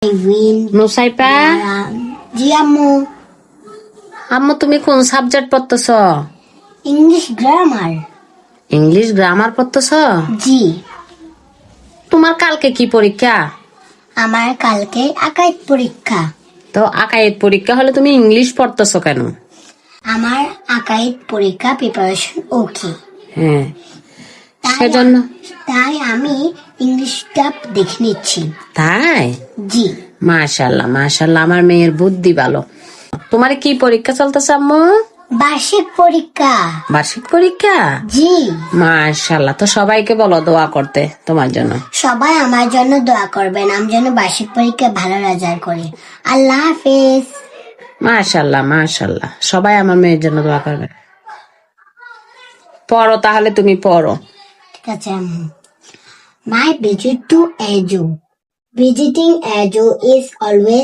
Win নুসাইপা, জি আম্মু। আম্মু তুমি কোন সাবজেক্ট পড়তেছ? English grammar. ইংলিশ গ্রামার পড়তেছ? জি। তোমার কালকে কি পরীক্ষা? আমার কালকে আকাইদ পরীক্ষা। তো আকায়েদ পরীক্ষা হলে তুমি ইংলিশ পড়তেছ কেন? আমার আকাইদ পরীক্ষা প্রিপারেশন ওকে, হ্যাঁ, তাই সেজন্য। তাই আমি ইংলিশটা দেখে নিচ্ছি। তাই? জি। মাশাআল্লাহ মাশাআল্লাহ, আমার মেয়ের বুদ্ধি ভালো। তোমার কি পরীক্ষা চলতেছে আম্মু? বার্ষিক পরীক্ষা। বার্ষিক পরীক্ষা? জি। মাশাআল্লাহ, তো সবাইকে বলো দোয়া করতে তোমার জন্য। সবাই আমার জন্য দোয়া করবেন, আমি যেন বার্ষিক পরীক্ষা ভালো রেজাল্ট করি। আল্লাহ হাফেজ। মাশাআল্লাহ মাশাআল্লাহ, সবাই আমার মেয়ের জন্য দোয়া করবে। পড়ো তাহলে, তুমি পড়ো। ঠিক আছে আম্মু। My visit to Ajo. Visiting Ajo is always